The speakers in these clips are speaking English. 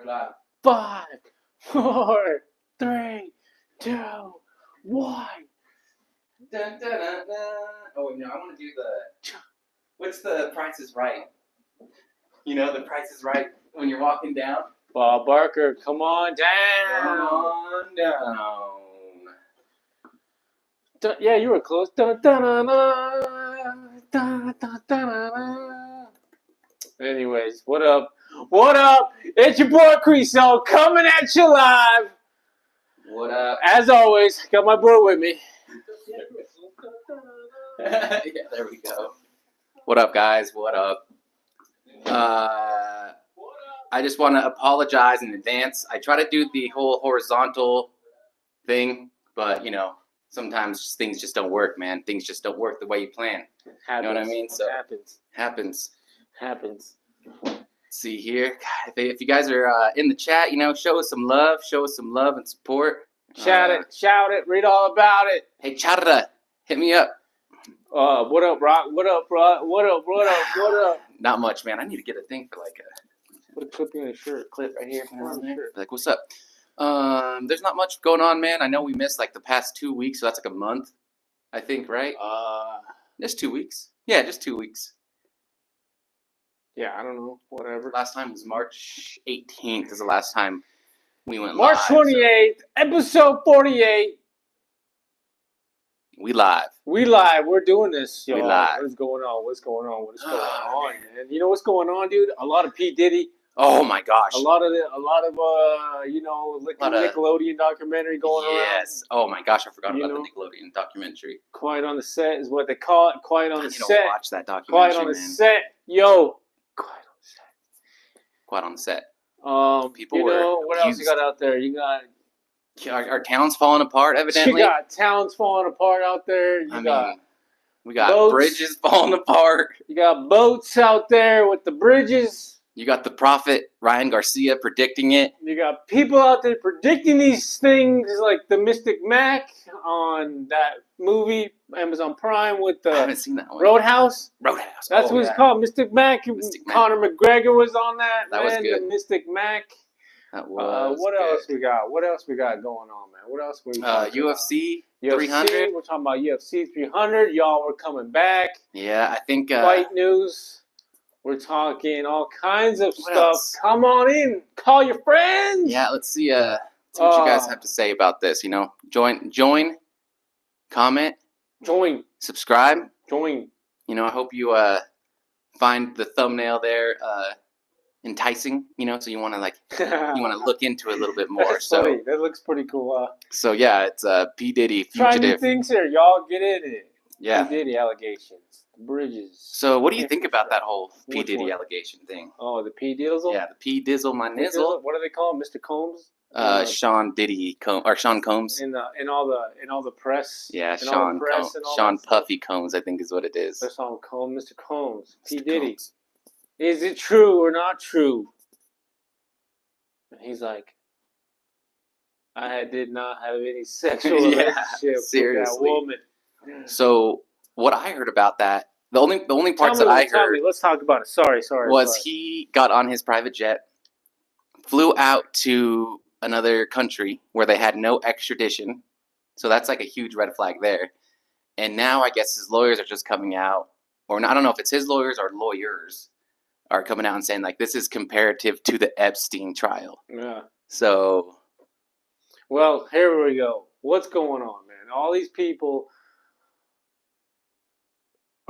live. 5, 4, 3, 2, 1. Dun, dun, dun, dun. Oh no, I want to do the. What's the Price is Right? You know, the Price is Right when you're walking down. Bob Barker, come on down. Come on down. Yeah, you were close. Dun, dun, dun, dun, dun, dun, dun, dun. Anyways, what up? What up? It's your boy Creaso coming at you live. What up? As always, got my boy with me. Yeah, there we go. What up, guys? What up? I just want to apologize in advance. I try to do the whole horizontal thing, but you know, sometimes things just don't work, man. Things just don't work the way you plan. Happens. You know what I mean? So happens. See here, if you guys are in the chat, you know, show us some love and support. Shout it, read all about it. Hey, Charra, hit me up. What up, Rock? What up, bro? What up? Not much, man. I need to get a thing for like Put a clip in your shirt. clip right here. Like, what's up? There's not much going on, man. I know we missed like the past 2 weeks, so that's like a month, I think, right? Just 2 weeks. Yeah, just 2 weeks. Yeah, I don't know. Whatever. Last time was March 18th is the last time we went March live. 28th, episode 48. We live. We're doing this, y'all. We live. What's going on, man? You know what's going on, dude? A lot of P. Diddy. Oh my gosh. A lot of you know, Nickelodeon documentary going on. Yes. Oh my gosh, I forgot about the Nickelodeon documentary. Quiet on the Set is what they call it. Quiet on the Set. I need to watch that documentary, Quiet on the Set. Yo. Quiet on the Set. People what else you got out there? You got our town's falling apart, evidently. You got towns falling apart out there. We got boats. Bridges falling apart. You got boats out there with the bridges. You got the prophet Ryan Garcia predicting it. You got people out there predicting these things, like the Mystic Mac on that movie, Amazon Prime, with the I haven't seen that one. Roadhouse. That's what it's called, Mystic Mac. Conor McGregor was on that. That was good. The Mystic Mac. That was what good. else we got? What else we got going on, man? What else we UFC 300. We're talking about UFC 300. Y'all were coming back. Yeah, I think fight news. We're talking all kinds of stuff. Else? Come on in. Call your friends. Yeah, let's see what you guys have to say about this. You know, join, comment, subscribe. Join. You know, I hope you find the thumbnail there enticing. You know, so you want to look into it a little bit more. That's funny. That looks pretty cool. So yeah, it's P. Diddy fugitive. Trying new things here, y'all. Get in it. Yeah. P. Diddy allegations. Bridges. So what do you think about that whole P. Diddy allegation thing? Oh, the P. Dizzle? Yeah, the P. Dizzle, my nizzle. What do they call him? Mr. Combs? Sean Combs. In all the press. Yeah, Sean Combs. Sean Puffy Combs, I think is what it is. That's all Combs, Mr. Combs. P. Diddy. Combs. Is it true or not true? And he's like, I did not have any sexual relationship with that woman. So what I heard about that, the only parts that I heard. Let's talk about it. Sorry. He got on his private jet, flew out to another country where they had no extradition. So that's like a huge red flag there. And now I guess his lawyers are just coming out, or I don't know if it's his lawyers or lawyers are coming out and saying like this is comparative to the Epstein trial. Yeah. So. Well, here we go. What's going on, man? All these people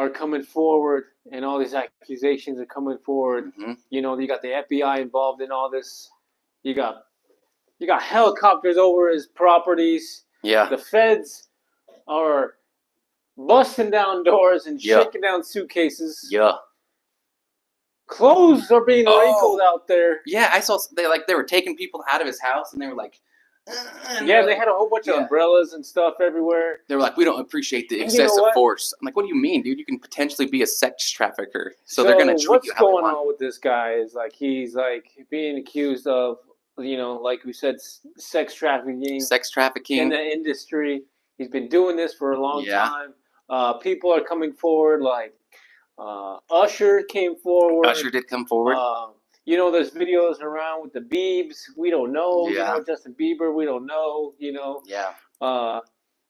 are coming forward, and all these accusations are coming forward. Mm-hmm. You know, you got the FBI involved in all this. You got helicopters over his properties. Yeah. The feds are busting down doors and shaking down suitcases. Yeah. Clothes are being wrinkled out there. Yeah, I saw they were taking people out of his house, and they were like. They had a whole bunch of umbrellas and stuff everywhere. They were like, we don't appreciate the excessive force. I'm like, what do you mean, dude? You can potentially be a sex trafficker. So they're going to treat you how they want. What's going on with this guy is like he's like being accused of, you know, like we said, sex trafficking. In the industry. He's been doing this for a long time. People are coming forward like Usher came forward. Usher did come forward. there's videos around with the Biebs. We don't know. Yeah. Justin Bieber. We don't know. Yeah.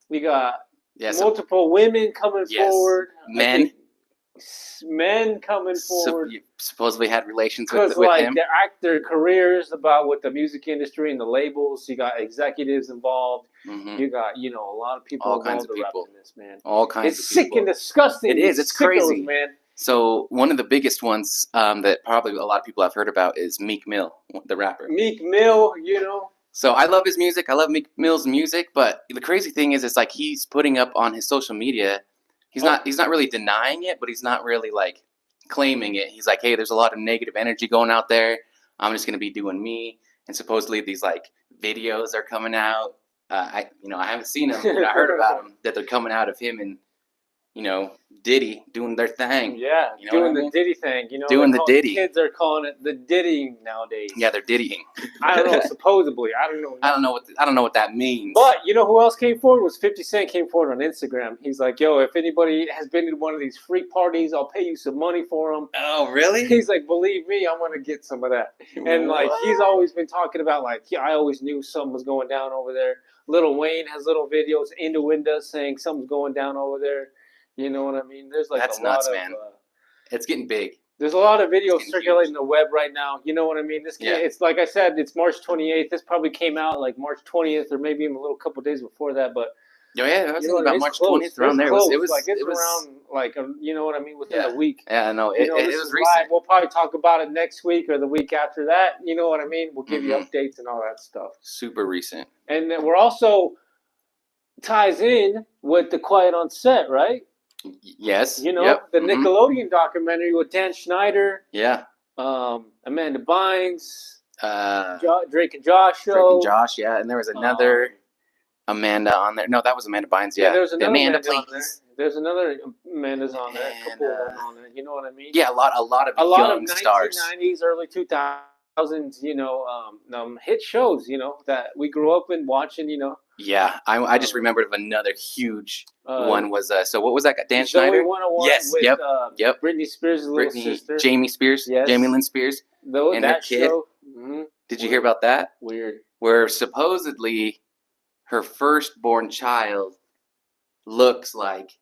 We got Yeah. multiple women coming forward. Men coming forward. Supposedly had relations with him. Their careers about with the music industry and the labels. You got executives involved. Mm-hmm. You got a lot of people. All kinds of people. In this, man. All kinds of It's people. sick and disgusting. It is. It's crazy, man. So one of the biggest ones that probably a lot of people have heard about is Meek Mill, the rapper. Meek Mill, So I love his music. I love Meek Mill's music, but the crazy thing is, it's like he's putting up on his social media. He's not really denying it, but he's not really like claiming it. He's like, hey, there's a lot of negative energy going out there. I'm just gonna be doing me. And supposedly these like videos are coming out. I haven't seen them. I heard about them that they're coming out of him and Diddy doing their thing. Yeah, doing the Diddy thing. Doing the Diddy. Kids are calling it the Diddying nowadays. Yeah, they're Diddying. I don't know. Supposedly, I don't know. I don't know what that means. But you know who else came forward? Was 50 Cent came forward on Instagram. He's like, yo, if anybody has been to one of these freak parties, I'll pay you some money for them. Oh, really? He's like, believe me, I'm gonna get some of that. And like, he's always been talking about like, yeah, I always knew something was going down over there. Lil Wayne has little videos, innuendos saying something's going down over there. You know what I mean? There's like that's nuts, man. It's getting big. There's a lot of videos circulating the web right now. You know what I mean? It's like I said, it's March 28th. This probably came out like March 20th or maybe even a little couple days before that. But it was about March 20th around there. It was around like you know what I mean, within a week. Yeah, no, it was recent. We'll probably talk about it next week or the week after that. You know what I mean? We'll give you updates and all that stuff. Super recent. And then we're also ties in with the Quiet on Set, right? Yes. The Nickelodeon documentary with Dan Schneider. Yeah. Amanda Bynes. Drake and Josh show. Drake and Josh, yeah. And there was another Amanda on there. No, that was Amanda Bynes, yeah. There's another Amanda on there. There's another Amanda's on there. A couple of them on there. You know what I mean? Yeah, a lot of young stars. 1990s, early 2000s, hit shows, that we grew up in watching, Yeah, I just remembered of another huge one was so what was that? Dan Zoe Schneider? 101 yes, with, yep. Britney Spears' little sister. Jamie Spears, yes. Jamie Lynn Spears, and her kid. Show, Did you hear about that? Weird. Where supposedly her firstborn child looks like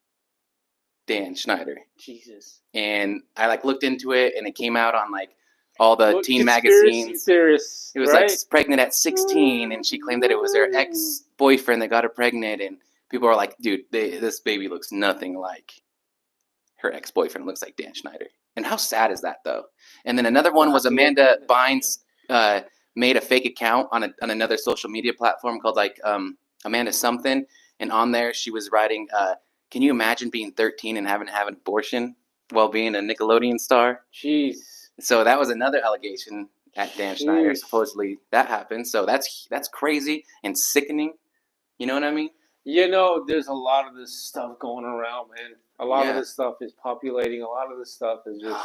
Dan Schneider. Jesus. And I looked into it, and it came out on all the teen magazines. Theorists, it was pregnant at 16, and she claimed that it was her ex-boyfriend that got her pregnant, and people are like, dude, this baby looks nothing like her ex-boyfriend. It looks like Dan Schneider. And how sad is that, though? And then another one was Amanda Bynes made a fake account on another social media platform called Amanda something, and on there she was writing, can you imagine being 13 and having to have an abortion while being a Nickelodeon star? Jeez. So that was another allegation at Dan Schneider. Supposedly that happened. So that's crazy and sickening. You know what I mean? There's a lot of this stuff going around, man. A lot of this stuff is populating. A lot of this stuff is just...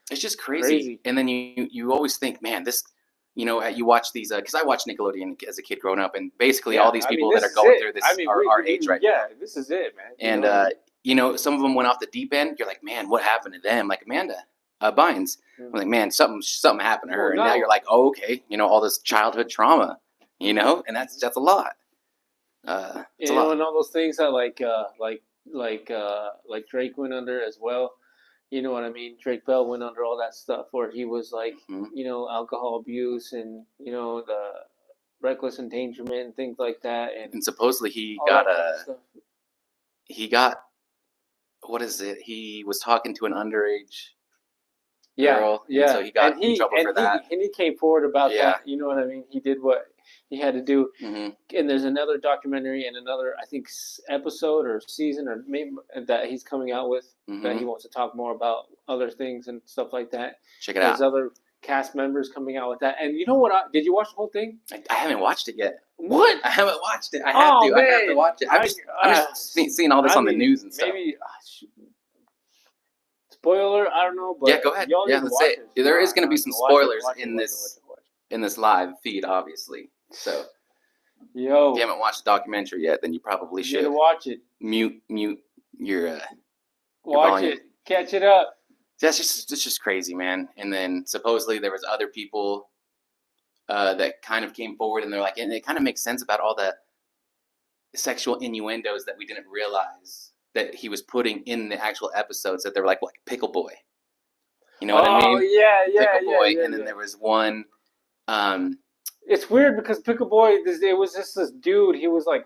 It's just crazy. And then you always think, man, this... you watch these... Because I watched Nickelodeon as a kid growing up, and basically all these people that are going through this are our age right now. Yeah, this is it, man. And, some of them went off the deep end. You're like, man, what happened to them? Like Amanda Bynes. I'm like, man, something happened to her. And now you're like, oh, okay. All this childhood trauma, and that's a lot. It's a lot. And all those things that like Drake went under as well. You know what I mean? Drake Bell went under all that stuff where he was alcohol abuse and, the reckless endangerment and things like that. And supposedly he got, what is it? He was talking to an underage girl. Yeah. So he got in trouble for that. And he came forward about that. You know what I mean? He did what he had to do. Mm-hmm. And there's another documentary and another, I think, episode or season or maybe that he's coming out with that he wants to talk more about other things and stuff like that. Check it out. There's other cast members coming out with that. And you know what? Did you watch the whole thing? I haven't watched it yet. What? I haven't watched it. I have to. Man. I have to watch it. I'm just seeing all this on the news and stuff. Maybe... Spoiler, I don't know, but yeah, go ahead. Let's say it. There is going to be some spoilers in this live feed, obviously. So, if you haven't watched the documentary yet, then you probably should. You watch it. Mute your watch volume. it. Catch it up. It's just crazy, man. And then supposedly there was other people that kind of came forward, and they're like, and it kind of makes sense about all the sexual innuendos that we didn't realize that he was putting in the actual episodes. That they were like Pickle Boy, you know what I mean? Pickle Boy, and then there was one. It's weird because Pickle Boy, it was just this dude. He was like,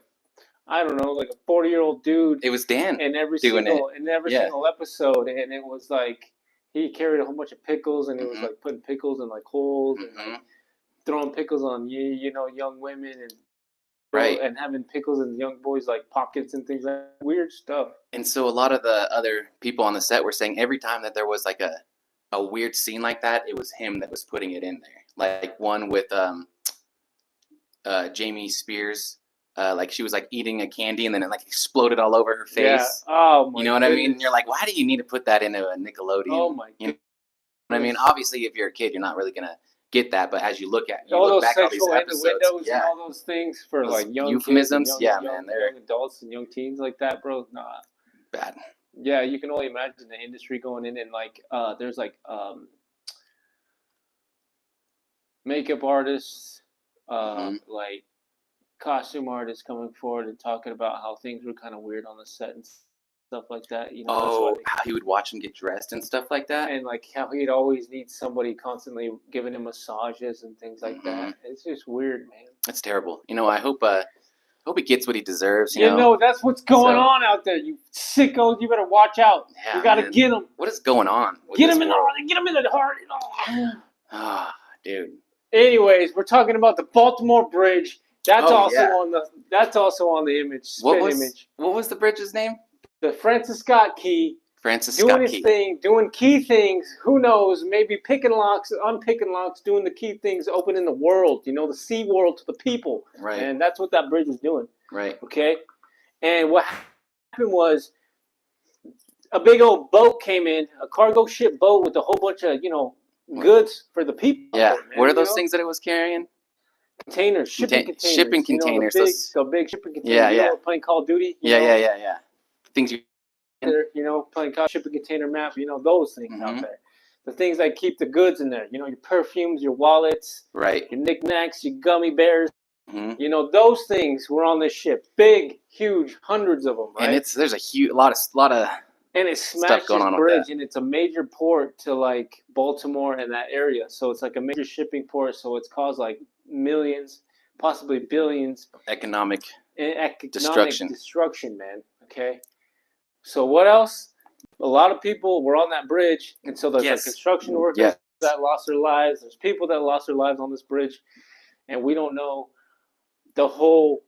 I don't know, like a 40-year-old dude. It was Dan in every doing single episode, and it was like he carried a whole bunch of pickles, and he was like putting pickles in like holes and like throwing pickles on young women and having pickles in young boys like pockets and things like that. Weird stuff. And so a lot of the other people on the set were saying every time that there was like a weird scene like that, it was him that was putting it in there. Like one with Jamie Spears. Like she was like eating a candy and then it like exploded all over her face. Yeah. Oh my. You know what I mean? And you're like, why do you need to put that into a Nickelodeon? Oh my. You know what I mean? Obviously, if you're a kid, you're not really gonna get that. But as you look at all those back sexual all these innuendos and all those things for those like young euphemisms, kids yeah, man, they're young adults and young teens like that, bro. Nah. Bad. Yeah, you can only imagine the industry going in and like there's like makeup artists, like costume artists coming forward and talking about how things were kind of weird on the set and stuff like that. You know, how he would watch him get dressed and stuff like that, and like how he'd always need somebody constantly giving him massages and things like that. It's just weird, man. That's terrible. You know, I hope he gets what he deserves. You know, that's what's going on out there. You sickos, you better watch out. Yeah, you got to get him. What is going on? Get him in the heart. Ah, dude. Anyways, we're talking about the Baltimore Bridge. That's on the image. What was the bridge's name? The Francis Scott Key. Doing his thing, doing key things. Who knows? Maybe picking locks, unpicking locks, doing the key things, opening the world. You know, the sea world to the people. Right. And that's what that bridge was doing. Right. Okay. And what happened was a big old boat came in, a cargo ship boat with a whole bunch of goods for the people. Yeah. What are those things that it was carrying? Containers, shipping containers. Shipping containers. The big shipping containers. Yeah. Playing Call of Duty. Yeah. Things you. Playing shipping container map. Those things out there. The things that keep the goods in there. Your perfumes, your wallets. Right. Your knickknacks, your gummy bears. Those things were on this ship. Big, huge, hundreds of them. Right? And there's a lot of. And it smashed this bridge, and it's a major port to like Baltimore and that area. So it's like a major shipping port. So it's caused like millions, possibly billions, economic destruction, man. Okay. So what else? A lot of people were on that bridge, and so there's like construction workers that lost their lives. There's people that lost their lives on this bridge, and we don't know the whole,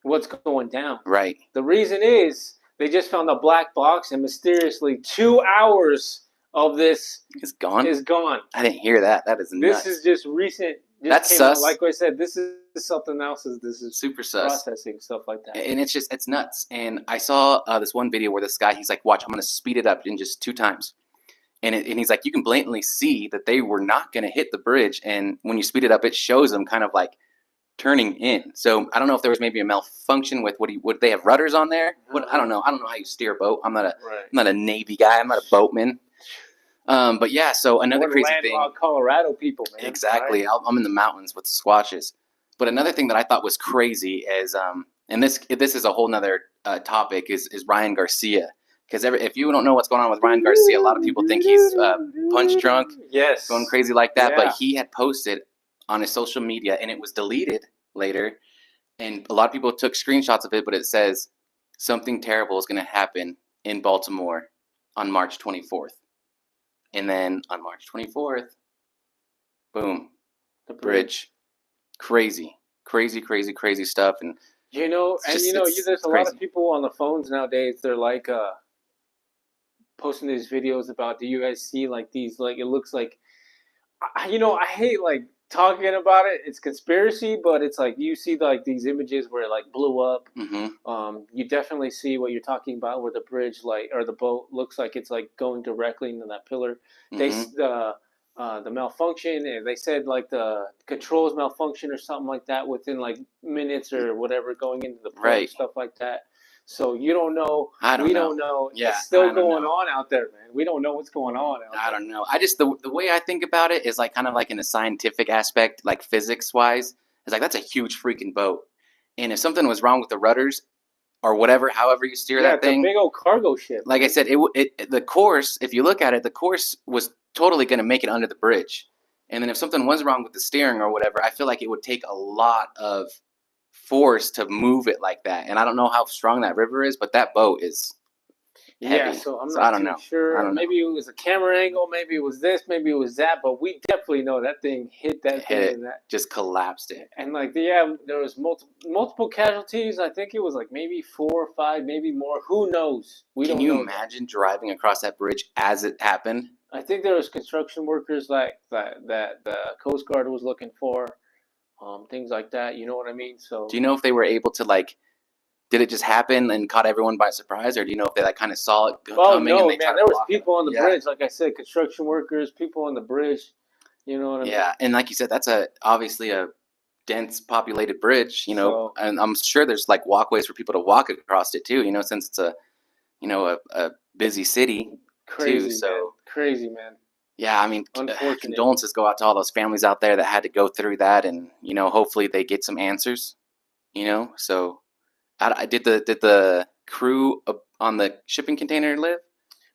what's going down. Right. The reason is they just found a black box, and mysteriously 2 hours of this is gone. I didn't hear that. That is nuts. This is just recent. That's sus. Like I said, this is something else. This is super sus. Processing stuff like that. And it's nuts. And I saw this one video where this guy, he's like, watch, I'm going to speed it up in just 2 times. And he's like, you can blatantly see that they were not going to hit the bridge. And when you speed it up, it shows them kind of like turning in. So I don't know if there was maybe a malfunction with would they have rudders on there? I don't know. I don't know how you steer a boat. I'm not a Navy guy. I'm not a boatman. But yeah, so another crazy thing. Colorado people, man. Exactly. Right? I'm in the mountains with swatches. But another thing that I thought was crazy is, and this is a whole nother topic, is Ryan Garcia. Because if you don't know what's going on with Ryan Garcia, a lot of people think he's punch drunk, going crazy like that. Yeah. But he had posted on his social media, and it was deleted later. And a lot of people took screenshots of it, but it says something terrible is going to happen in Baltimore on March 24th. And then on March 24th, boom, the bridge. Crazy stuff. And there's a lot of people on the phones nowadays. They're like posting these videos about, do you guys see like these, like, it looks like, I hate like talking about it. It's conspiracy, but it's like you see like these images where it like blew up. You definitely see what you're talking about, where the bridge or the boat looks like it's like going directly into that pillar. The malfunction, and they said like the controls malfunction or something like that within like minutes or whatever, going into the port, stuff like that. So you don't know. We don't know. Yeah, it's still going on out there, man. We don't know what's going on out there. I don't know. I just the way I think about it is like kind of like in a scientific aspect, like physics wise. It's like that's a huge freaking boat, and if something was wrong with the rudders or whatever, however you steer that thing, it's a big old cargo ship. Like I said, the course. If you look at it, the course was totally going to make it under the bridge, and then if something was wrong with the steering or whatever, I feel like it would take a lot of force to move it like that. And I don't know how strong that river is, but that boat is heavy. Yeah, so I'm not too sure. Maybe it was a camera angle, maybe it was this, maybe it was that, but we definitely know that thing hit that thing and that just collapsed it. And like there was multiple casualties. I think it was like maybe 4 or 5, maybe more. Who knows? Can you imagine driving across that bridge as it happened? I think there was construction workers like that the Coast Guard was looking for, things like that. You know what I mean? So do you know if they were able to like? Did it just happen and caught everyone by surprise, or do you know if they like kind of saw it coming? Oh no, man! There was people on the bridge, like I said, construction workers, people on the bridge. You know what I mean? Yeah, and like you said, that's obviously a dense populated bridge. You know, and I'm sure there's like walkways for people to walk across it too. You know, since it's a busy city crazy, too. So man. Crazy, man. Yeah, I mean, condolences go out to all those families out there that had to go through that, and hopefully they get some answers. So. Did the crew on the shipping container live?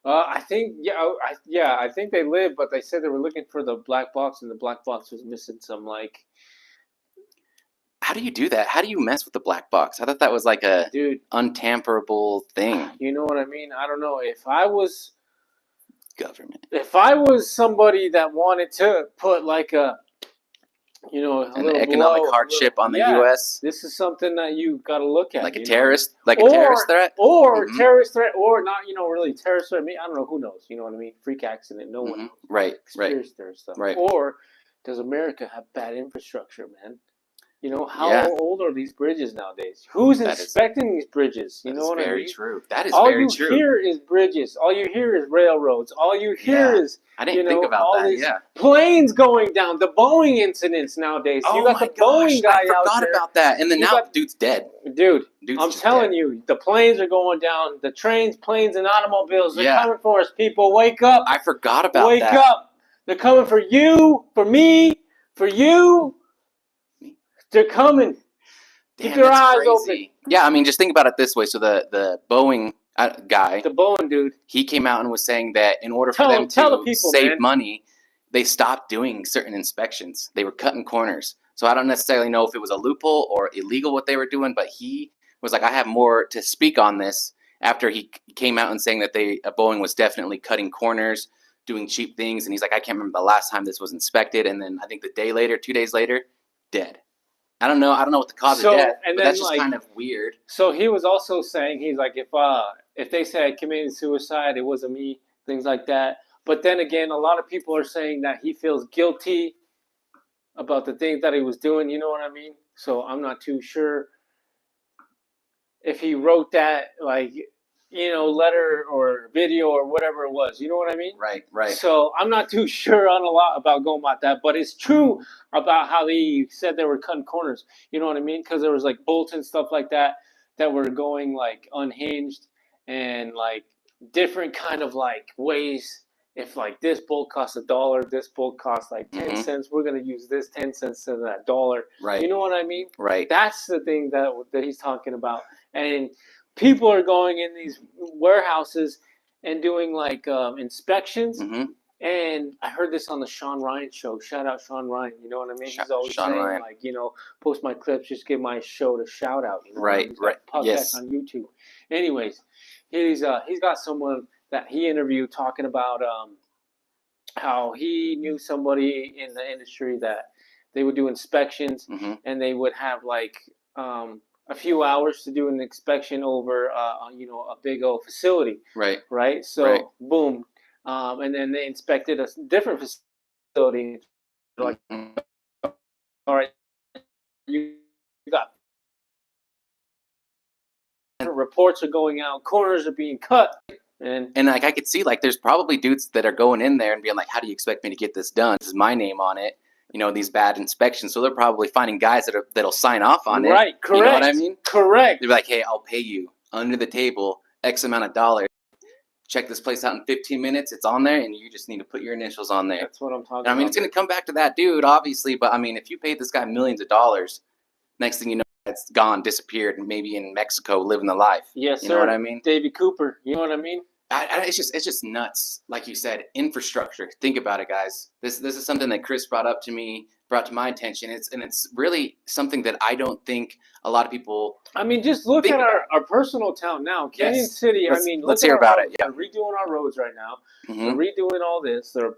I think I think they lived, but they said they were looking for the black box, and the black box was missing some like. How do you do that? How do you mess with the black box? I thought that was like a untamperable thing. You know what I mean? I don't know. If I was government, if I was somebody that wanted to put like an economic hardship on the U.S. This is something that you got to look at, like a terrorist threat, or terrorist threat, or not. Really terrorist threat. I don't know. Who knows? You know what I mean? Freak accident. No one knows. Right. Stuff. Right. Or does America have bad infrastructure, man? How old are these bridges nowadays? Who's inspecting these bridges? You know what I mean? Very true. That is very true. All you hear is bridges. All you hear is railroads. All you hear is I didn't think about all that. These planes going down. The Boeing incidents nowadays. Oh you got the Boeing guy out there. I forgot about that. And then now the dude's dead. Dude's I'm telling you, the planes are going down. The trains, planes, and automobiles are coming for us. People, wake up! I forgot about that. Wake up! They're coming for you, for me, for you. They're coming. Keep your eyes open. Yeah, I mean, just think about it this way. So the Boeing guy, the Boeing dude, he came out and was saying that in order for them to save money, they stopped doing certain inspections. They were cutting corners. So I don't necessarily know if it was a loophole or illegal what they were doing, but he was like, I have more to speak on this after he came out and saying that Boeing was definitely cutting corners, doing cheap things. And he's like, I can't remember the last time this was inspected. And then I think 2 days later, dead. I don't know what the cause of death, but that's just kind of weird. So he was also saying, he's like, if they say I committed suicide, it wasn't me, things like that. But then again, a lot of people are saying that he feels guilty about the things that he was doing. You know what I mean? So I'm not too sure if he wrote that, letter or video or whatever it was. You know what I mean? Right. So I'm not too sure on a lot about going about that, but it's true about how they said they were cutting corners. You know what I mean? Because there was like bolts and stuff like that were going like unhinged and like different kind of like ways. If like this bolt costs $1, this bolt costs like 10 cents, we're gonna use this 10 cents to that dollar. Right. You know what I mean? Right. That's the thing that he's talking about. And people are going in these warehouses and doing like inspections. And I heard this on the Sean Ryan show. Shout out Sean Ryan. You know what I mean? He's always saying like, post my clips, just give my show a shout out. You know right. Podcast on YouTube. Anyways, he's got someone that he interviewed talking about how he knew somebody in the industry that they would do inspections and they would have like a few hours to do an inspection over a big old facility. Right. So boom, and then they inspected a different facility. Like, all right, you got reports are going out, corners are being cut. And like I could see like there's probably dudes that are going in there and being like, how do you expect me to get this done? This is my name on it. These bad inspections. So they're probably finding guys that'll sign off on it. Right, correct. You know what I mean? Correct. They're like, hey, I'll pay you under the table X amount of dollars. Check this place out in 15 minutes. It's on there, and you just need to put your initials on there. That's what I'm talking And I mean, about. it's going to come back to that dude, obviously, but I mean, if you paid this guy millions of dollars, next thing you know, it's gone, disappeared, and maybe in Mexico living the life. Yes, you sir. know what I mean? David Cooper. You know what I mean? It's just nuts. Like you said, infrastructure. Think about it, guys. This is something that Chris brought to my attention. It's really something that I don't think a lot of people. I mean, just look at our personal town now, Canyon City. Let's hear about it. Yeah. They're redoing our roads right now. Mm-hmm. They're redoing all this. A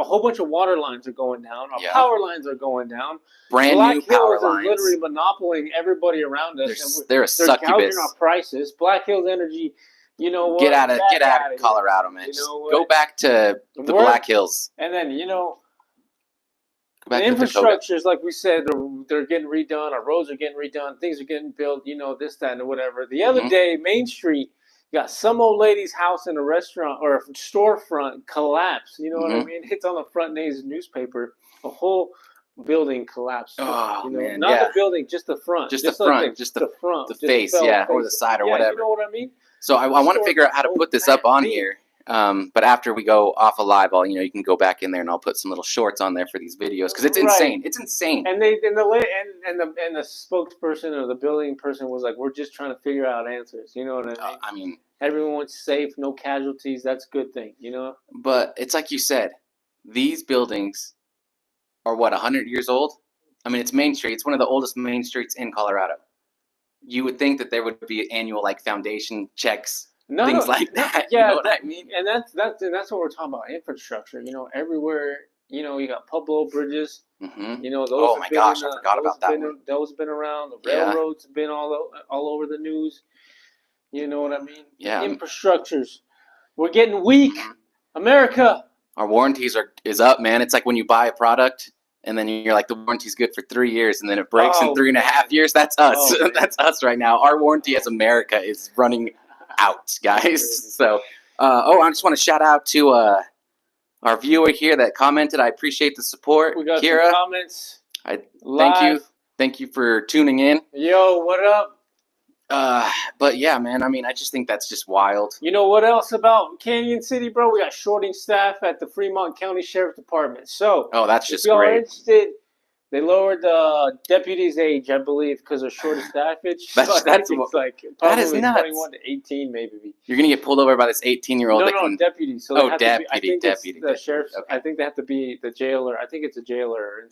whole bunch of water lines are going down. Our power lines are going down. Brand new power lines. Are literally monopoling everybody around us. They're a succubus. They're gouging our prices. Black Hills Energy. You know what? Get out of Colorado, man. Just go back to the Black Hills. And then, the infrastructures, like we said, they're getting redone. Our roads are getting redone. Things are getting built, this, that, and whatever. The other day, Main Street, got some old lady's house in a restaurant or a storefront collapse. You know what I mean? It's on the front page of the newspaper. A whole building collapsed. Oh, man. Not the building, just the front. Just the front. Just the front. The face, or the side or whatever. You know what I mean? So I want to figure out how to put this up on here. But after we go off a live, you can go back in there and I'll put some little shorts on there for these videos because it's insane. It's insane. And the spokesperson or the building person was like, "We're just trying to figure out answers." You know what I mean? I mean, everyone's safe, no casualties. That's a good thing, But it's like you said, these buildings are 100 years old. I mean, it's Main Street. It's one of the oldest main streets in Colorado. You would think that there would be annual foundation checks, things like that. Yeah, you know what I mean? And that's what we're talking about, infrastructure. Everywhere. You got Pueblo bridges. Mm-hmm. Those. Oh my gosh, I forgot about that one. Those have been around. The railroads have been all over the news. You know what I mean? Yeah. Infrastructures. We're getting weak. America. Our warranties is up, man. It's like when you buy a product. And then you're like, the warranty's good for 3 years, and then it breaks in 3.5 years. That's us. That's us right now. Our warranty as America is running out, guys. So, I just want to shout out to our viewer here that commented. I appreciate the support. We got Kira, some comments. Thank you. Thank you for tuning in. Yo, what up? But yeah, man, I mean, I just think that's just wild. You know what else about Canyon City, bro? We got shorting staff at the Fremont County Sheriff's Department. So, that's just if y'all great. Are interested, they lowered the deputy's age, I believe, because of short staffage. That's that is nuts. 21 to 18, maybe. You're gonna get pulled over by this 18-year-old. No, deputy. So deputy. The sheriff's. Okay. I think they have to be the jailer. I think it's a jailer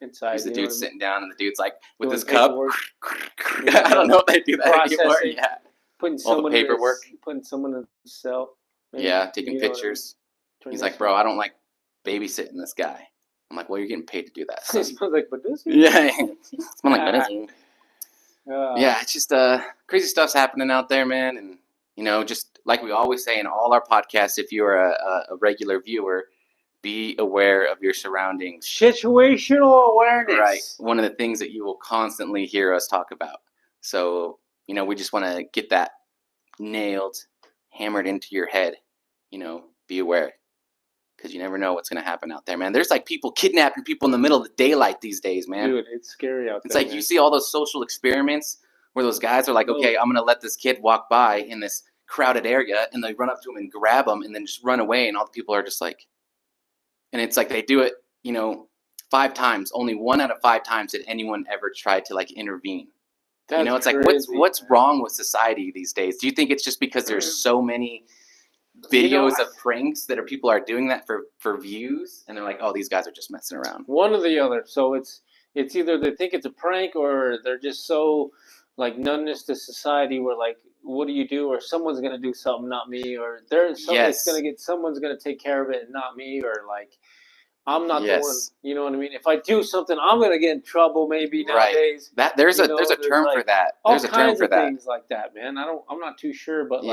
inside. He's the dude sitting down, and the dude's like with his cup. I don't know if they do that anymore. Yeah, putting someone paperwork. Putting someone in the cell. Maybe, taking pictures. He's like, bro, I don't like babysitting this guy. I'm like, well, you're getting paid to do that. It smells like Badusi. Yeah, smells like Badusi. Yeah, it's just crazy stuff's happening out there, man. And just like we always say in all our podcasts, if you're a regular viewer, be aware of your surroundings. Situational awareness. Right. One of the things that you will constantly hear us talk about. So, we just want to get that nailed, hammered into your head. Be aware. Because you never know what's going to happen out there, man. There's people kidnapping people in the middle of the daylight these days, man. Dude, it's scary out there. It's like you see all those social experiments where those guys are like, okay, I'm going to let this kid walk by in this crowded area, and they run up to him and grab him and then just run away, and all the people are just like, and it's like they do it, 5 times. Only 1 out of 5 times did anyone ever try to intervene. That's it's like, crazy, what's wrong with society these days? Do you think it's just because there's so many videos of pranks that people are doing that for views, and they're like, oh, these guys are just messing around? One or the other. So it's either they think it's a prank, or they're just so numbness to society where what do you do, or someone's gonna do something, not me, or someone's gonna take care of it and not me, or I'm not the one. You know what I mean? If I do something, I'm gonna get in trouble maybe nowadays. That there's a term for that. There's a term for that. Things like that, man. I'm not too sure, but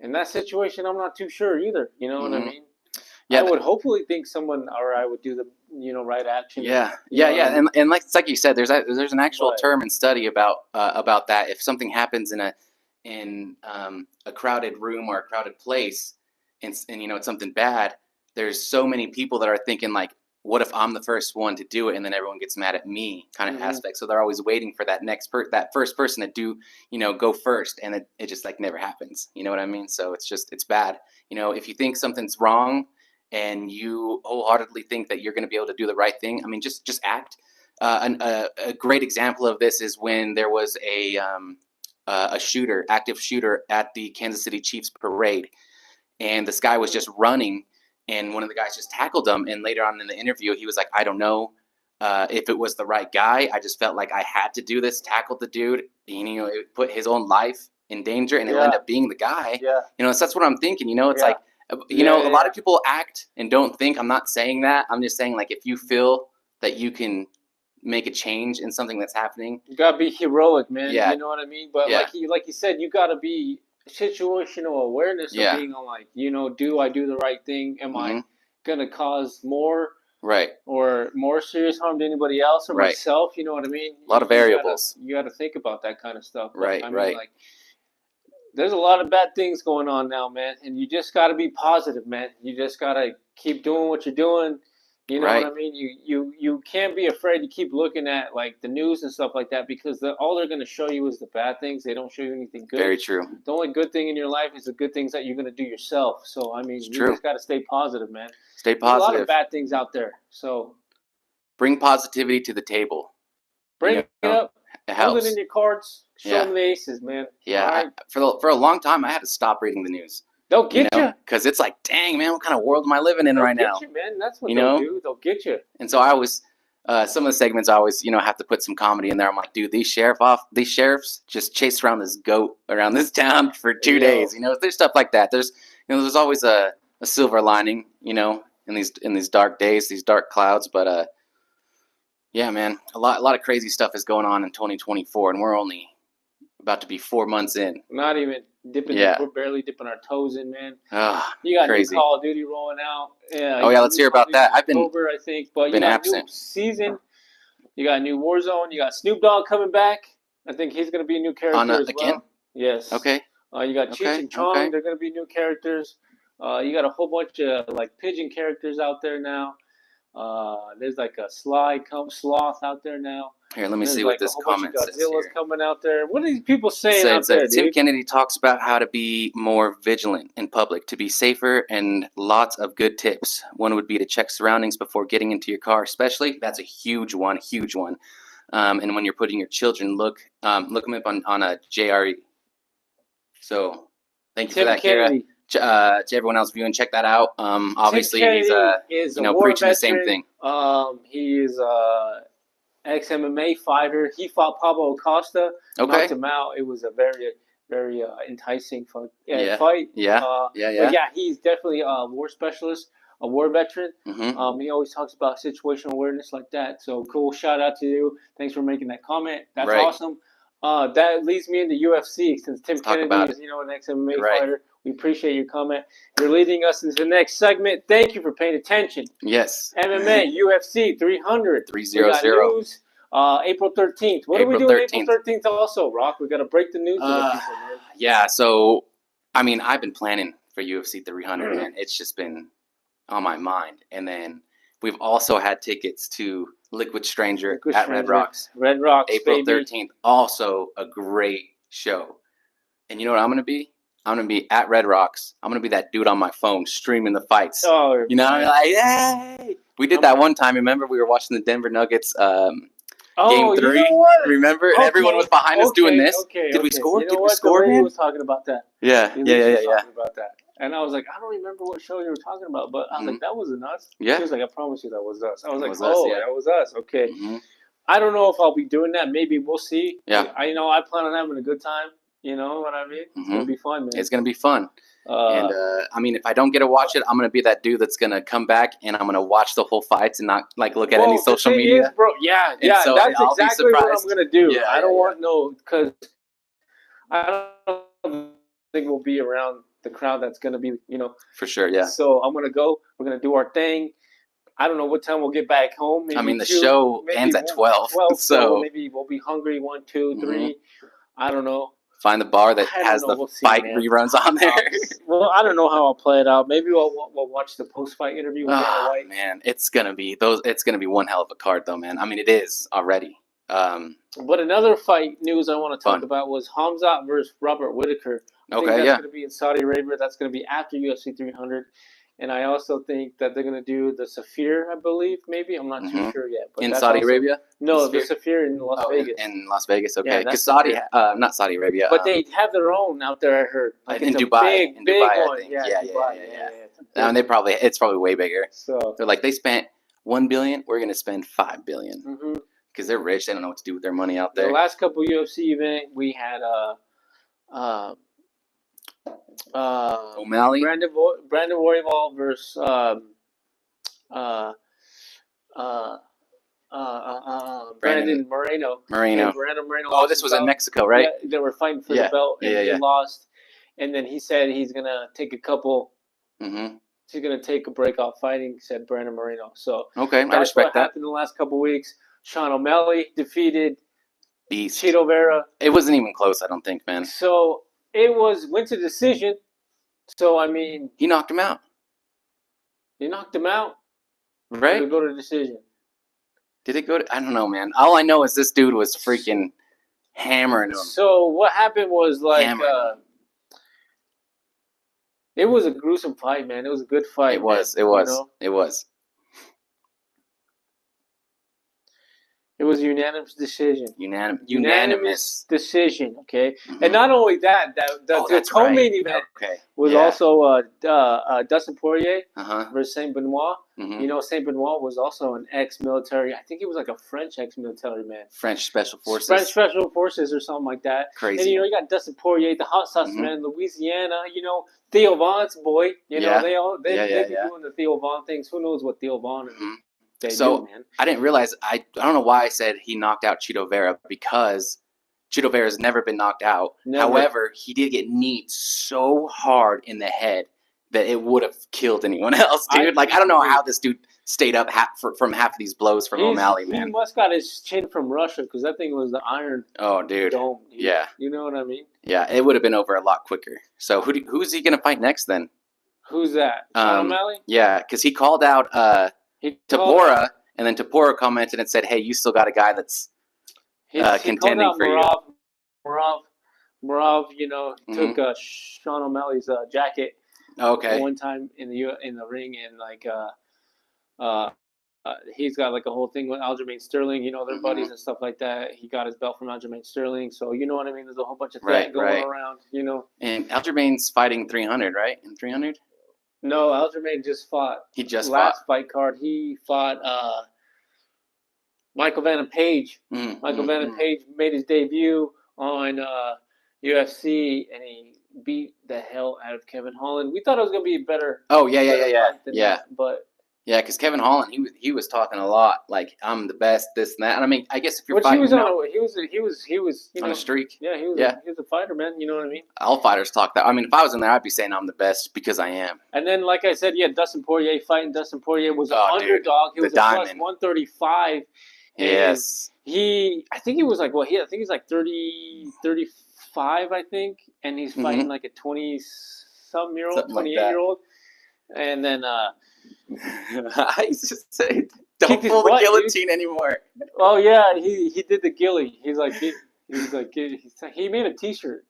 in that situation, I'm not too sure either. You know what I mean? Yeah, I would hopefully think someone, or I would do the right action. Yeah. And it's like you said, there's an actual term and study about that. If something happens in a crowded room or a crowded place, and it's something bad, there's so many people that are thinking what if I'm the first one to do it and then everyone gets mad at me kind of Mhm. aspect. So they're always waiting for that that first person to do, go first. And it just like never happens. You know what I mean? So it's bad. If you think something's wrong and you wholeheartedly think that you're going to be able to do the right thing, I mean, just act. A great example of this is when there was a active shooter at the Kansas City Chiefs parade, and this guy was just running, and one of the guys just tackled him. And later on in the interview, he was like, "I don't know if it was the right guy. I just felt like I had to do this, tackled the dude. And, it put his own life in danger, and it'll end up being the guy. Yeah. So that's what I'm thinking. It's like, a lot of people act and don't think. I'm not saying that. I'm just saying, like, if you feel that you can make a change in something that's happening, you gotta be heroic, man. Yeah. You know what I mean? But Yeah. like you said, you gotta be situational awareness of Yeah. being on, like, do I do the right thing? Am I gonna cause more Right. or more serious harm to anybody else or Right. myself? You know what I mean? A lot of variables. You gotta think about that kind of stuff. But, Right. I mean, Right. like, there's a lot of bad things going on now, man, and you just gotta be positive, man. You just gotta keep doing what you're doing. You know Right. what I mean? You can't be afraid to keep looking at, like, the news and stuff like that, because all they're gonna show you is the bad things. They don't show you anything good. Very true. The only good thing in your life is the good things that you're gonna do yourself. So I mean, It's you true. just gotta stay positive, man. Stay There's a lot positive. of bad things out there. So Bring positivity to the table. bring it up. It Hold helps. it in your cards. Show Yeah. them the aces, man. Yeah. All right. For a long time, I had to stop reading the news. They'll get you. Because it's like, dang, man, what kind of world am I living in right now? They'll get you, man. That's what You they'll know? do. They'll get you. And so I always, some of the segments I always, have to put some comedy in there. I'm like, dude, these sheriffs just chased around this goat around this town for 2 days. There's stuff like that. There's always a silver lining, in these dark days, these dark clouds. But yeah, man, a lot of crazy stuff is going on in 2024, and we're only about to be 4 months in. Not even dipping. Yeah. We're barely dipping our toes in, man. Ah, You got crazy. new Call of Duty rolling out. Yeah. Oh yeah, let's hear about that. I've been October, I think, but you been got absent. new season. You got new Warzone. You got Snoop Dogg coming back. I think he's gonna be a new character as again? well. Yes. Okay. You got Cheech and Chong. Okay. They're gonna be new characters. You got a whole bunch of, like, pigeon characters out there now. There's like a sloth out there now. Here, let me There's see like what this a whole bunch comment of says Godzilla's here. coming out there. What are these people saying out Says there, Tim dude? Kennedy talks about how to be more vigilant in public, to be safer, and lots of good tips. One would be to check surroundings before getting into your car, especially. That's a huge one. And when you're putting your children, look them up on a JRE. So thank you Tim for that, Kennedy. Kira. To everyone else viewing, check that out. Obviously, Tim he's Kennedy is a war preaching the same veteran. thing. He is ex-MMA fighter. He fought Pablo Acosta, knocked him out. It was a very, very enticing fight. Yeah. But Yeah, yeah, he's definitely a war specialist, a war veteran. Mm-hmm. He always talks about situational awareness like that. So cool. Shout out to you. Thanks for making that comment. That's Right. awesome. That leads me into UFC, since Tim Kennedy is, an ex-MMA Right. fighter. We appreciate your comment. You're leading us into the next segment. Thank you for paying attention. Yes. MMA, UFC 300. 300. We got news. April 13th. What are we April doing 13th. April 13th also, Rock? We got to break the news to the people, man. Yeah, so, I mean, I've been planning for UFC 300, man. It's just been on my mind. And then we've also had tickets to Liquid Stranger at Red Rocks. Red Rocks, April baby. 13th. Also a great show. And you know what I'm going to be? I'm going to be at Red Rocks. I'm going to be that dude on my phone streaming the fights. Oh, like, hey! We did that one time. Remember, we were watching the Denver Nuggets Game 3. You know what? Remember? And everyone was behind us doing this. Did we score? You know Did we what? score, The lady man? was talking about that. Yeah. Talking about that. And I was like, I don't remember what show you were talking about, but I was like, that wasn't us. Yeah. She was like, I promise you that was us. I was like, us, that was us. Okay. Mm-hmm. I don't know if I'll be doing that. Maybe we'll see. Yeah. I plan on having a good time. You know what I mean? It's going to be fun, man. It's going to be fun. And, I mean, if I don't get to watch it, I'm going to be that dude that's going to come back and I'm going to watch the whole fights and not, like, look at any social media. Bro, yeah, so that's I'll be exactly what I'm surprised. going to do. Yeah, I don't want because I don't think we'll be around the crowd that's going to be, For sure, yeah. So I'm going to go. We're going to do our thing. I don't know what time we'll get back home. Maybe I mean, the show ends at 12. So maybe we'll be hungry 1, 2, 3. I don't know. Find the bar that I don't has know. the We'll see, fight man. reruns on there. Well, I don't know how I'll play it out. Maybe we'll watch the post-fight interview with Dana Oh White. man, it's gonna be one hell of a card though, man. I mean, it is already. But another fight news I want to talk Fun. about was Hamzat versus Robert Whitaker. I think Okay, that's yeah. going to be in Saudi Arabia. That's going to be after UFC 300. And I also think that they're going to do the Saphir, I believe, maybe. I'm not too sure yet. But In that's Saudi also, Arabia? No, The the Saphir in Las Vegas. In Las Vegas, okay. Yeah, Because that's not Saudi Arabia. But they have their own out there, I heard. Like in it's a Dubai. big I one. think. Yeah, Yeah. yeah. And it's probably way bigger. So They're like, they spent $1 billion, we're gonna spend $5 billion. Because they're rich, they don't know what to do with their money out there. The last couple UFC event we had O'Malley, Brandon Royval versus Brandon Moreno. Moreno. Brandon Moreno. Oh, this was in Mexico, right? Yeah, they were fighting for the belt, and he lost. And then he said he's gonna take a couple. He's gonna take a break off fighting. Said Brandon Moreno. So okay, that's I respect what that. happened in the last couple weeks. Sean O'Malley defeated Beast. Chito Vera. It wasn't even close, I don't think, man. So it went to decision. So I mean, he knocked him out. He knocked him out. Right? Did it go to decision? Did it go to? I don't know, man. All I know is this dude was freaking hammering him. So what happened was it was a gruesome fight, man. It was a good fight. It was. You know? It was. It was a unanimous decision. Unanimous decision, okay? And not only that, the co-main event was also Dustin Poirier versus Saint Benoit. You know, Saint Benoit was also an ex-military. I think he was like a French ex-military man. French Special Forces. French Special Forces or something like that. Crazy. And, you know, you got Dustin Poirier, the hot sauce man, Louisiana, you know, Theo Von's boy. You know, they've been doing the Theo Von things. Who knows what Theo Von is. I didn't realize. I don't know why I said he knocked out Chito Vera, because Chito Vera's never been knocked out. Never. However, he did get kneed so hard in the head that it would have killed anyone else, dude. I don't know how this dude stayed up from half of these blows from O'Malley, man. He must got his chin from Russia, because that thing was the Iron Dome. Dude. Yeah. You know what I mean? Yeah, it would have been over a lot quicker. So who's he gonna fight next then? Who's that? Sean O'Malley? Yeah, because he called out Tapora, and then Tapora commented and said, "Hey, you still got a guy that's contending for you." Murav, you know, took Sean O'Malley's jacket. One time in the ring, and he's got like a whole thing with Aljamain Sterling. You know, they're buddies and stuff like that. He got his belt from Aljamain Sterling, so you know what I mean. There's a whole bunch of that going around. You know, and Aljamain's fighting 300, right? In 300. No, Aljamain just fought. He just last fight card. He fought Michael Vanna Page. Michael Vanna Page made his debut on UFC, and he beat the hell out of Kevin Holland. We thought it was gonna be a better. Oh yeah. But yeah, because Kevin Holland, he was talking a lot like, I'm the best, this and that. And I mean, I guess if you're fighting, he was you know, on a streak. Yeah, he was a fighter, man. You know what I mean? All fighters talk that. I mean, if I was in there, I'd be saying I'm the best because I am. And then, like I said, Dustin Poirier fighting. Dustin Poirier was an underdog. He was a plus 135. Yes. I think he was like, I think he's like 35, I think, and he's fighting like a 20-some-year-old, 28-year-old, and then I just say, don't pull the guillotine anymore. Oh yeah, he did the gilly. He made a T-shirt.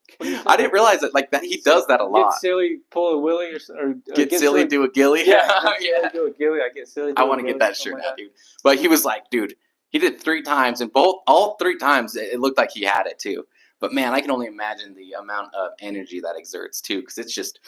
I didn't realize that he does that a lot. Get silly, pull a willy, or get silly, do a gilly. Yeah, do a gilly. I get silly. I want to get that shirt now, dude. But he was like, dude, he did it 3 times, and all 3 times it looked like he had it too. But man, I can only imagine the amount of energy that exerts too, because it's just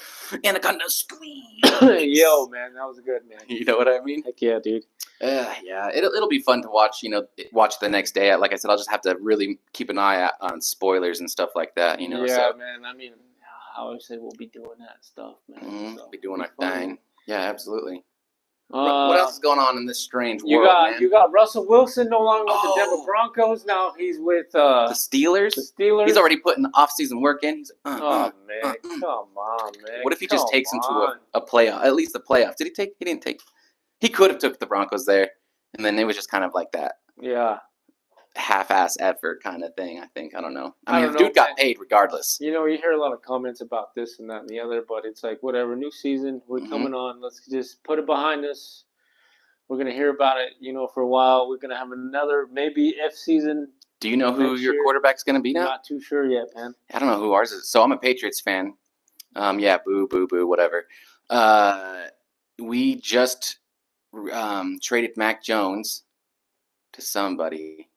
anaconda squeeze. Yo, man, that was good, man. You know what I mean? Heck yeah, dude. Yeah, it'll be fun to watch. You know, watch the next day. Like I said, I'll just have to really keep an eye out on spoilers and stuff like that. You know. Yeah, man. I mean, obviously we'll be doing that stuff, man. We'll be doing our thing. Yeah, absolutely. What else is going on in this strange world, man? You got Russell Wilson no longer with the Denver Broncos. Now he's with the Steelers. He's already putting off-season work in. He's man, come on, man. What if he just takes him to a playoff? At least a playoff. Did he take? He didn't take. He could have took the Broncos there, and then it was just kind of like that. Yeah. half-ass effort kind of thing. I think. I don't know. I I mean, don't the know, dude got man. paid regardless. You hear a lot of comments about this and that and the other, but it's like whatever. New season, we're coming on. Let's just put it behind us. We're gonna hear about it, for a while. We're gonna have another maybe F season. Do you know who your quarterback's gonna be now? Not too sure yet, man. I don't know who ours is. So I'm a Patriots fan. Yeah, boo, boo, boo, whatever. We just traded Mac Jones to somebody.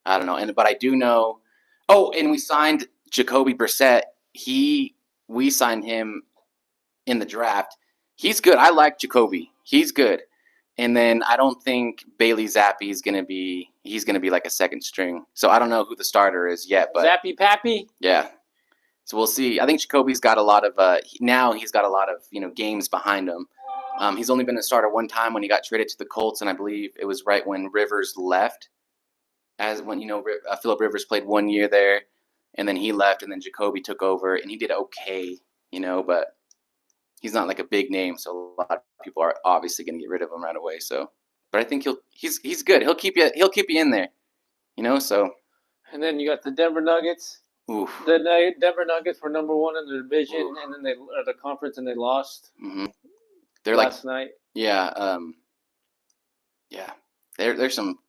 I don't know, but I do know. Oh, and we signed Jacoby Brissett. We signed him in the draft. He's good. I like Jacoby. He's good. And then I don't think Bailey Zappi is gonna be. He's gonna be like a second string. So I don't know who the starter is yet. But Zappy Pappy. Yeah. So we'll see. I think Jacoby's got a lot of now he's got a lot of games behind him. He's only been a starter one time when he got traded to the Colts, and I believe it was right when Rivers left. As when Phillip Rivers played 1 year there, and then he left, and then Jacoby took over, and he did okay, but he's not like a big name, so a lot of people are obviously going to get rid of him right away. So, but I think he's good. He'll keep you in there, So. And then you got the Denver Nuggets. Oof. The Denver Nuggets were number 1 in the division, Oof. And then the conference, and they lost. Mm-hmm. They're last night. Yeah. Yeah. There's some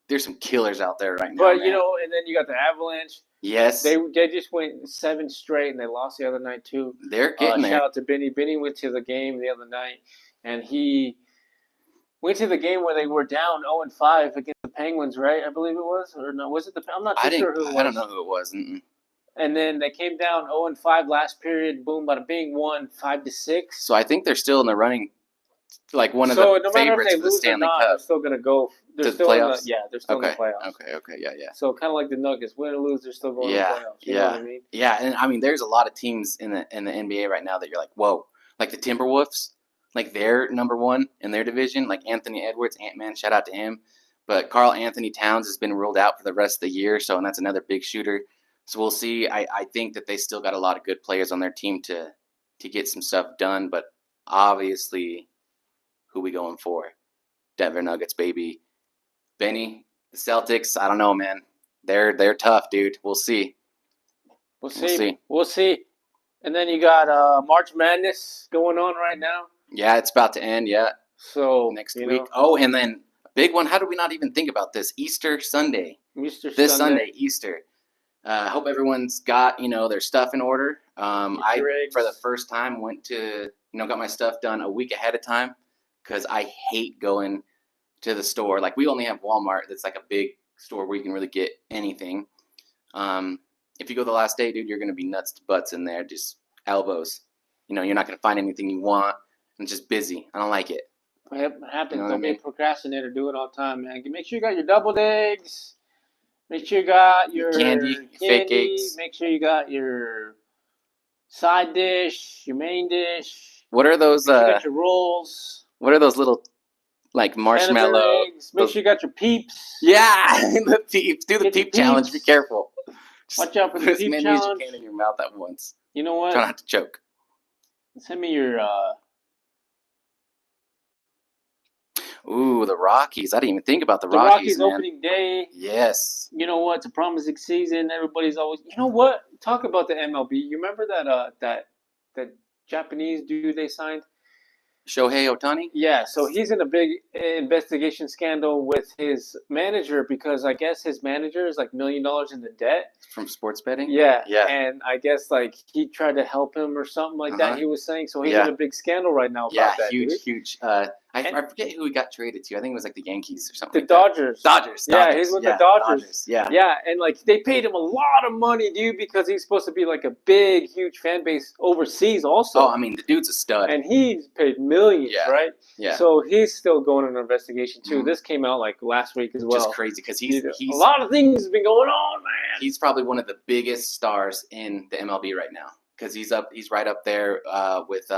killers out there right now. But and then you got the Avalanche. Yes. They just went 7 straight, and they lost the other night too. They're getting there. Shout out to Benny. Benny went to the game the other night, and he went to the game where they were down 0-5 against the Penguins, right? I believe it was, or no? Was it the? I'm not too sure who it was. I don't know who it was. Mm-mm. And then they came down 0-5 last period. Boom, bada bing, won 5-6. So I think they're still in the running, like one of the favorites for the Stanley Cup. They're still gonna go. They're still playoffs. They're still in the playoffs. Okay, yeah. So kind of like the Nuggets, win or lose, they're still going to the playoffs. You know what I mean? Yeah, and I mean, there's a lot of teams in the NBA right now that you're like, whoa, like the Timberwolves, like they're number 1 in their division. Like Anthony Edwards, Ant-Man, shout out to him. But Karl Anthony Towns has been ruled out for the rest of the year, and that's another big shooter. So we'll see. I think that they still got a lot of good players on their team to get some stuff done. But obviously, who we going for? Denver Nuggets, baby. Benny, the Celtics, I don't know, man. They're tough, dude. We'll see. We'll see. And then you got March Madness going on right now. Yeah, it's about to end, yeah. So next week. Oh, and then a big one. How did we not even think about this? Easter Sunday. This Sunday, Easter. I hope everyone's got, their stuff in order. I, for the first time, went to, got my stuff done a week ahead of time because I hate going to the store. Like, we only have Walmart that's like a big store where you can really get anything. If you go the last day, dude, you're going to be nuts to butts in there, just elbows. You're not going to find anything you want. And just busy. I don't like it. It happens. Don't be a procrastinator. Do it all the time, man. Make sure you got your deviled eggs. Make sure you got your candy, fake eggs. Make sure you got your side dish, your main dish. What are those? Make sure you got your rolls. What are those little, like marshmallow? Make sure you got your peeps. Yeah, the peeps. Do the peep challenge. Be careful. Watch out for the peep challenge. Put as many as you can in your mouth at once. You know what? Try not to choke. Send me your. Ooh, the Rockies. I didn't even think about the Rockies, man. Opening day. Yes. You know what? It's a promising season. Everybody's always. You know what? Talk about the MLB. You remember that Japanese dude they signed? Shohei Ohtani? Yeah, so he's in a big investigation scandal with his manager because I guess his manager is like $1 million in the debt. From sports betting? Yeah. And I guess like he tried to help him or something like that, he was saying. So he's in a big scandal right now about that. Huge. I forget who he got traded to. I think it was like the Yankees or something. The Dodgers. Dodgers. Yeah, he's with the Dodgers. Yeah. Yeah, and like they paid him a lot of money, dude, because he's supposed to be like a big, huge fan base overseas also. Oh, I mean, the dude's a stud. And he's paid millions, right? Yeah. So he's still going on an investigation too. This came out like last week as well. Just crazy because he's a lot of things have been going on, man. He's probably one of the biggest stars in the MLB right now because he's right up there with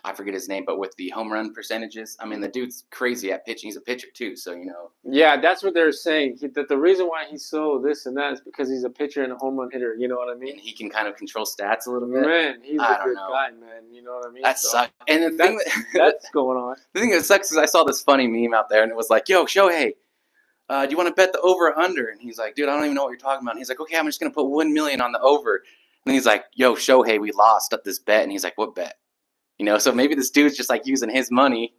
I forget his name, but with the home run percentages. I mean, the dude's crazy at pitching. He's a pitcher too, so Yeah, that's what they're saying. That the reason why he's so this and that is because he's a pitcher and a home run hitter. You know what I mean? And he can kind of control stats a little bit. Man, he's a good guy, man. You know what I mean? That sucks. And the thing that's going on. The thing that sucks is I saw this funny meme out there, and it was like, "Yo, Shohei, do you want to bet the over or under? And he's like, dude, I don't even know what you're talking about. And he's like, okay, I'm just going to put 1 million on the over. And he's like, yo, Shohei, we lost at this bet. And he's like, what bet? You know, so maybe this dude's just like using his money,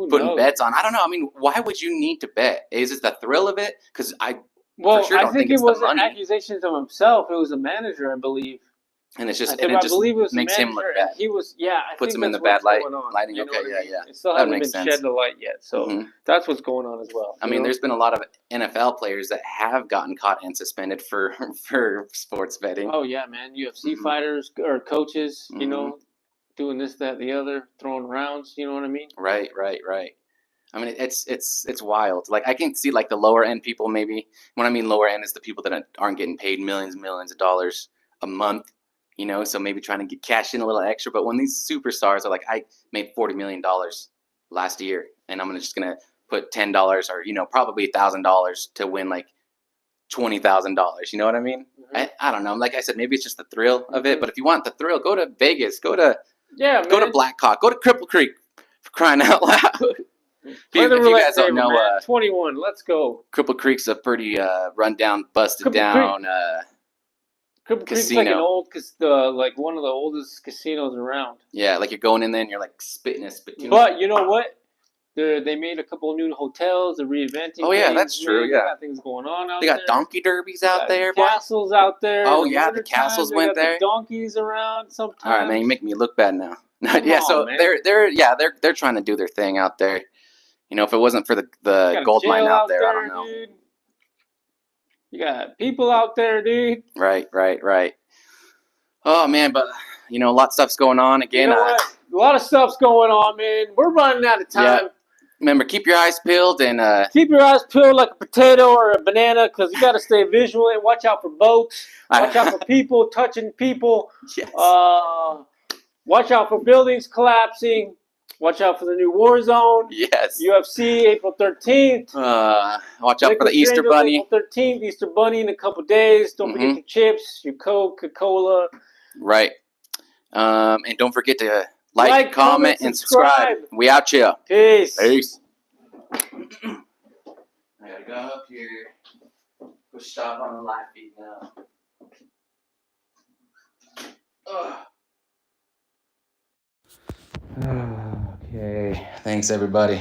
putting bets on. I don't know. I mean, why would you need to bet? Is it the thrill of it? Because Well, for sure don't think it it's was the money. accusations of himself. It was a manager, I believe. And it's just, I believe it was makes him look bad. He was, I puts think him in the that's bad light. going on, Lighting. you know Okay, what I mean? yeah. It still That hasn't makes been sense. shed the light yet, so that's what's going on as well. I mean, there's been a lot of NFL players that have gotten caught and suspended for sports betting. Oh yeah, man, UFC fighters or coaches, you know, doing this, that, the other, throwing rounds. You know what I mean? Right. I mean, it's wild. Like I can see like the lower end people maybe. When I mean lower end is the people that aren't getting paid millions of dollars a month. You know, so maybe trying to get cash in a little extra. But when these superstars are like, I made $40 million last year, and I'm just gonna put $10 or probably $1,000 to win like $20,000. You know what I mean? I don't know. Like I said, maybe it's just the thrill of it. But if you want the thrill, go to Vegas. Go to Blackhawk. Go to Cripple Creek. For crying out loud. If you guys don't know, 21. Let's go. Cripple Creek's a pretty rundown, busted down. Cripple Creek's like an old, like one of the oldest casinos around. Yeah, like you're going in there and you're like spitting a spittoon. But you know what? They made a couple new hotels. They're reinventing. Oh yeah, that's true. Yeah, they got things going on out there. They got donkey derbies out there. Castles out there. Oh yeah, the castles went there. The donkeys around sometimes. All right, man, you make me look bad now. They're trying to do their thing out there. You know, if it wasn't for the gold mine out there, I don't know. Dude. You got people out there, dude. Right. Oh, man, but, a lot of stuff's going on. Again, you know what? A lot of stuff's going on, man. We're running out of time. Yeah. Remember, keep your eyes peeled and... keep your eyes peeled like a potato or a banana because you got to stay vigilant. Watch out for boats. Watch out for people touching people. Yes. Watch out for buildings collapsing. Watch out for the new war zone. Yes. UFC, April 13th. Watch out for the Easter Bunny. April 13th, Easter Bunny in a couple days. Don't forget your chips, your Coca-Cola. Right. And don't forget to like, comment, and subscribe. We out here. Peace. I gotta go up here. Go stop on the live feed now. Okay. Thanks, everybody.